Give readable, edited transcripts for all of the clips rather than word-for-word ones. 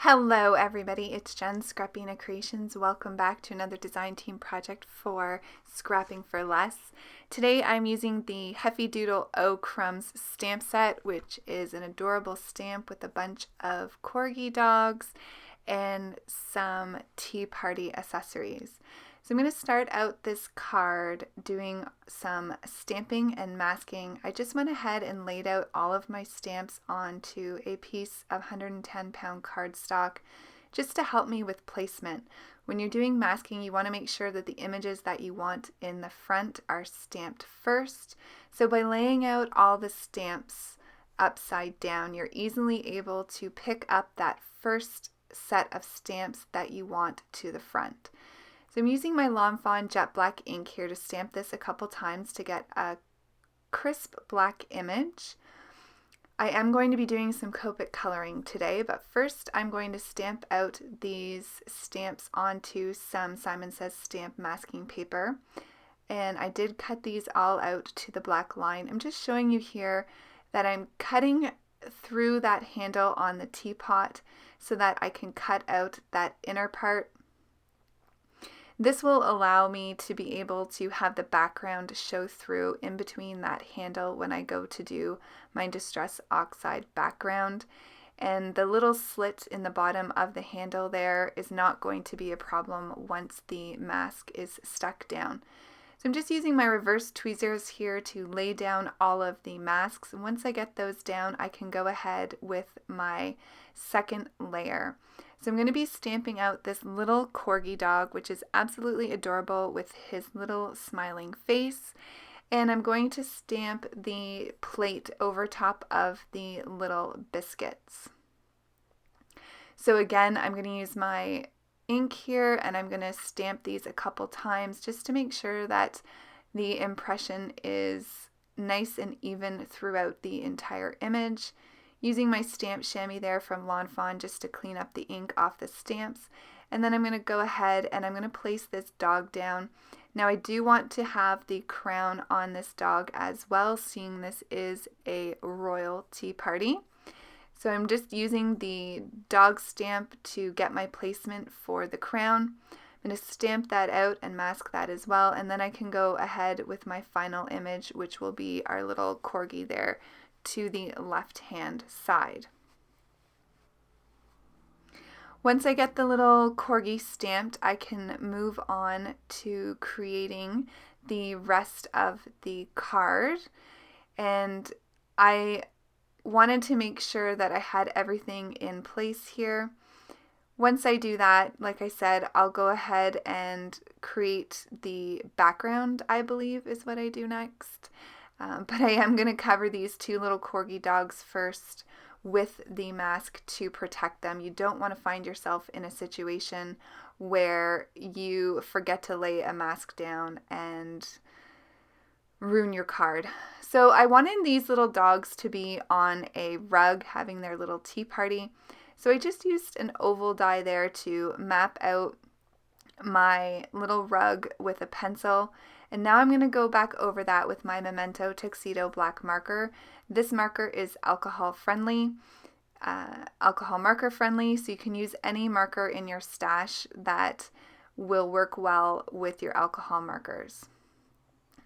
Hello everybody, it's Jen, Scrapbena Creations. Welcome back to another design team project for Scrapping for Less. Today I'm using the Heffy Doodle Oh Crumbs stamp set, which is an adorable stamp with a bunch of corgi dogs and some tea party accessories. So I'm going to start out this card doing some stamping and masking. I just went ahead and laid out all of my stamps onto a piece of 110-pound cardstock just to help me with placement. When you're doing masking, you want to make sure that the images that you want in the front are stamped first. So by laying out all the stamps upside down, you're easily able to pick up that first set of stamps that you want to the front. So I'm using my Fawn jet black ink here to stamp this a couple times to get a crisp black image. I am going to be doing some copic coloring today, but first I'm going to stamp out these stamps onto some Simon Says stamp masking paper. And I did cut these all out to the black line. I'm just showing you here that I'm cutting through that handle on the teapot so that I can cut out that inner part. This will allow me to be able to have the background show through in between that handle when I go to do my Distress Oxide background. And the little slit in the bottom of the handle there is not going to be a problem once the mask is stuck down. So I'm just using my reverse tweezers here to lay down all of the masks. And once I get those down, I can go ahead with my second layer. So I'm going to be stamping out this little corgi dog, which is absolutely adorable with his little smiling face. And I'm going to stamp the plate over top of the little biscuits. So again, I'm going to use my ink here and I'm going to stamp these a couple times just to make sure that the impression is nice and even throughout the entire image. Using my stamp Shammy there from Fawn just to clean up the ink off the stamps. And then I'm going to go ahead and I'm going to place this dog down. Now I do want to have the crown on this dog as well, seeing this is a royal tea party. So I'm just using the dog stamp to get my placement for the crown. I'm going to stamp that out and mask that as well, and then I can go ahead with my final image, which will be our little corgi there to the left hand side. Once I get the little corgi stamped, I can move on to creating the rest of the card, and I wanted to make sure that I had everything in place here. Once I do that, like I said, I'll go ahead and create the background, I believe is what I do next. But I am going to cover these two little corgi dogs first with the mask to protect them. You don't want to find yourself in a situation where you forget to lay a mask down and ruin your card. So I wanted these little dogs to be on a rug having their little tea party. So I just used an oval die there to map out my little rug with a pencil. And now I'm going to go back over that with my Memento Tuxedo black marker. This marker is alcohol friendly, alcohol marker friendly, so you can use any marker in your stash that will work well with your alcohol markers.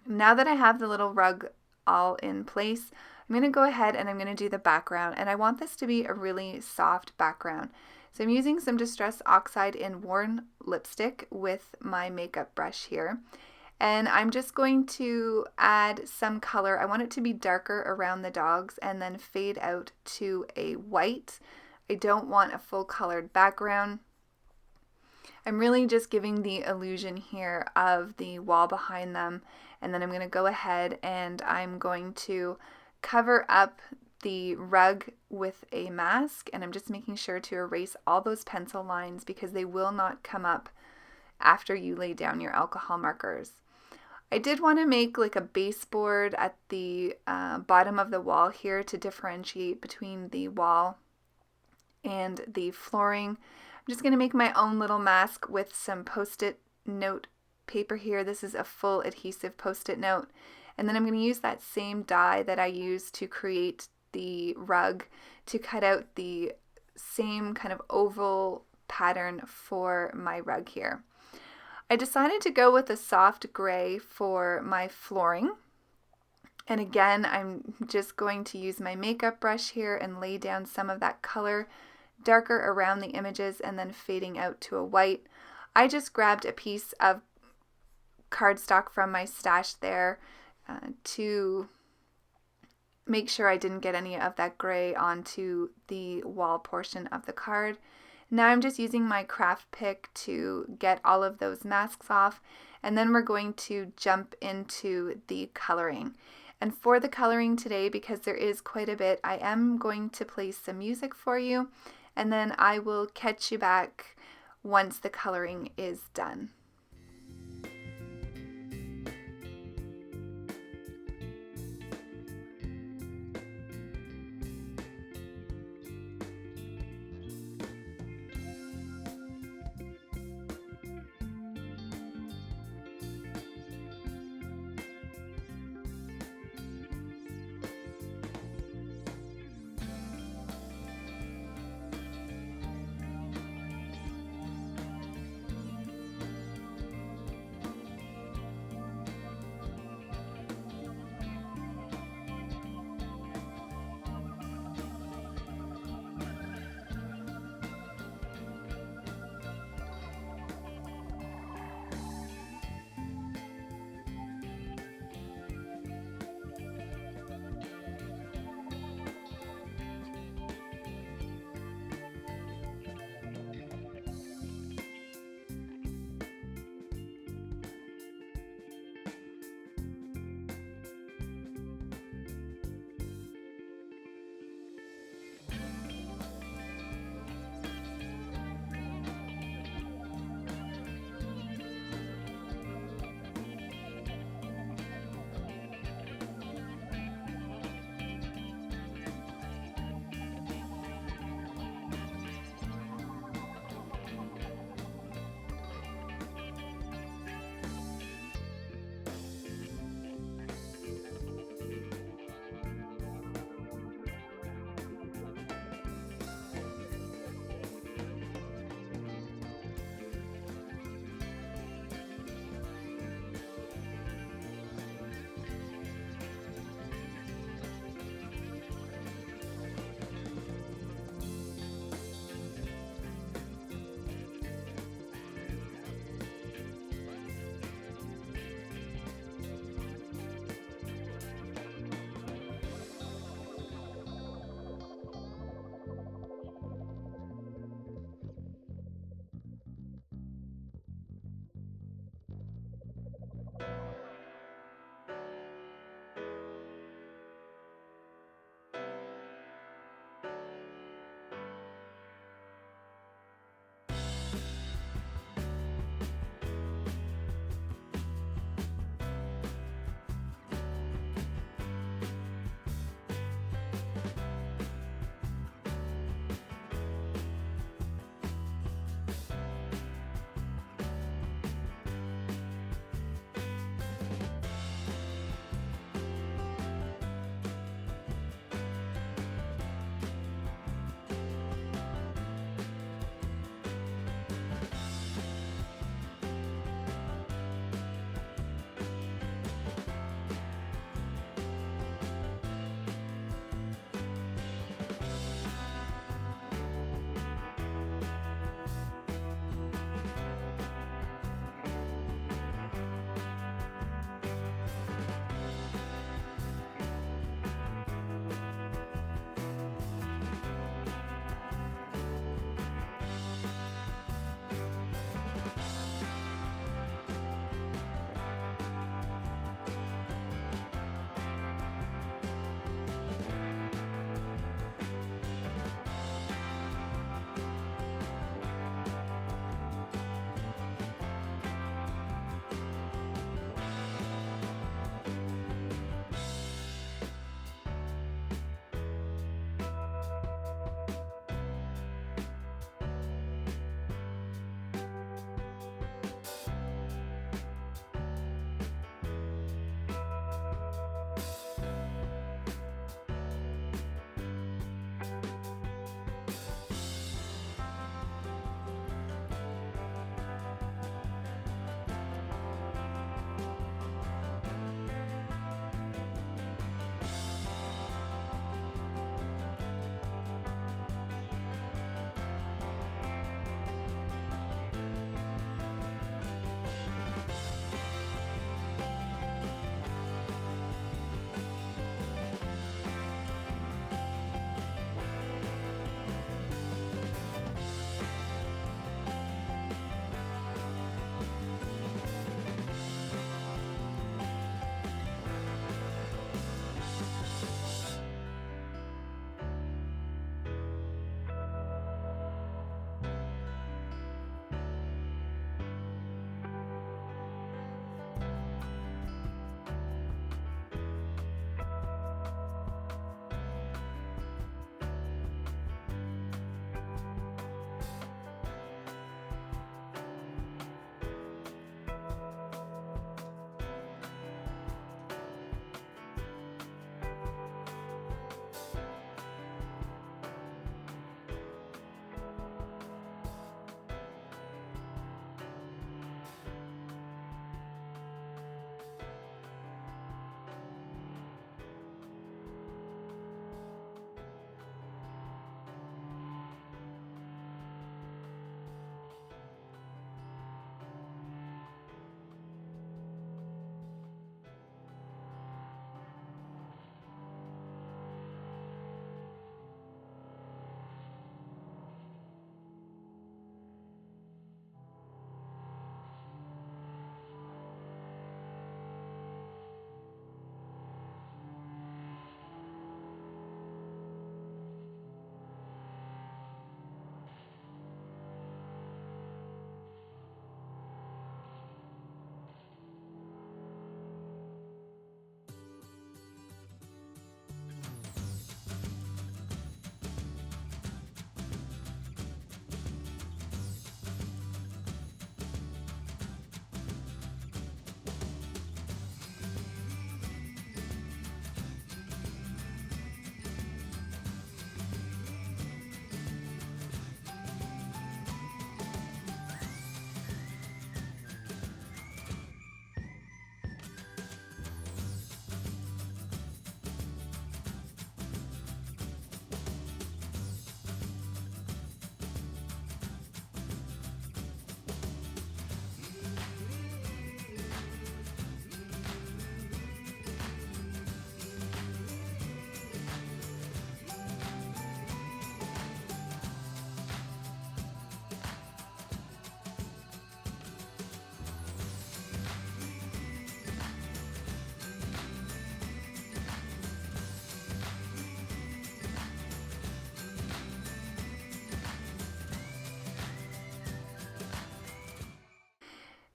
Now that I have the little rug all in place, I'm going to go ahead and I'm going to do the background, and I want this to be a really soft background. So I'm using some Distress Oxide in Worn lipstick with my makeup brush here. And I'm just going to add some color. I want it to be darker around the dogs and then fade out to a white. I don't want a full colored background. I'm really just giving the illusion here of the wall behind them. And then I'm going to go ahead and I'm going to cover up the rug with a mask. And I'm just making sure to erase all those pencil lines because they will not come up after you lay down your alcohol markers. I did want to make like a baseboard at the bottom of the wall here to differentiate between the wall and the flooring. I'm just going to make my own little mask with some post-it note paper here. This is a full adhesive post-it note. And then I'm going to use that same die that I used to create the rug to cut out the same kind of oval pattern for my rug here. I decided to go with a soft gray for my flooring. And again, I'm just going to use my makeup brush here and lay down some of that color darker around the images and then fading out to a white. I just grabbed a piece of cardstock from my stash there to make sure I didn't get any of that gray onto the wall portion of the card. Now I'm just using my craft pick to get all of those masks off, and then we're going to jump into the coloring. And for the coloring today, because there is quite a bit, I am going to play some music for you, and then I will catch you back once the coloring is done.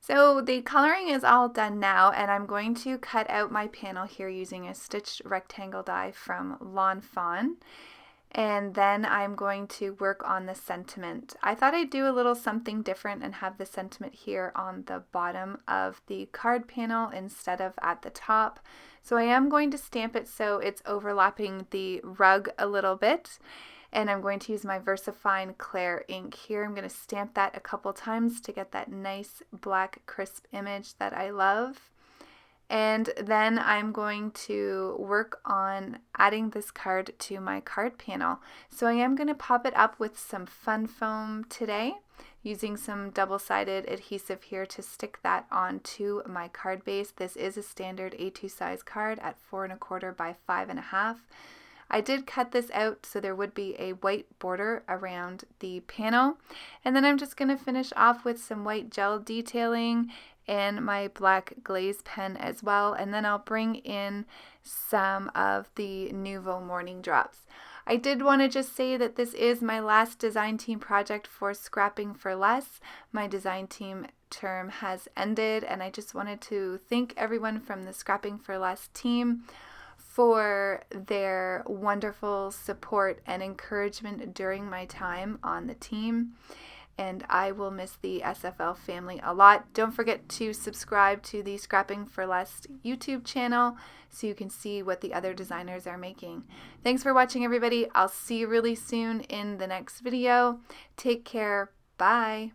So the coloring is all done now, and I'm going to cut out my panel here using a stitched rectangle die from Fawn. And then I'm going to work on the sentiment. I thought I'd do a little something different and have the sentiment here on the bottom of the card panel instead of at the top. So I am going to stamp it so it's overlapping the rug a little bit. And I'm going to use my Versafine Clair ink here. I'm going to stamp that a couple times to get that nice black crisp image that I love. And then I'm going to work on adding this card to my card panel. So I am going to pop it up with some fun foam today, using some double-sided adhesive here to stick that onto my card base. This is a standard A2 size card at 4 1/4 by 5 1/2. I did cut this out so there would be a white border around the panel. And then I'm just going to finish off with some white gel detailing and my black glaze pen as well. And then I'll bring in some of the Nouveau Morning Drops. I did want to just say that this is my last design team project for Scrapping for Less. My design team term has ended, and I just wanted to thank everyone from the Scrapping for Less team for their wonderful support and encouragement during my time on the team. And I will miss the SFL family a lot. Don't forget to subscribe to the Scrapping for Less YouTube channel so you can see what the other designers are making. Thanks for watching, everybody. I'll see you really soon in the next video. Take care. Bye.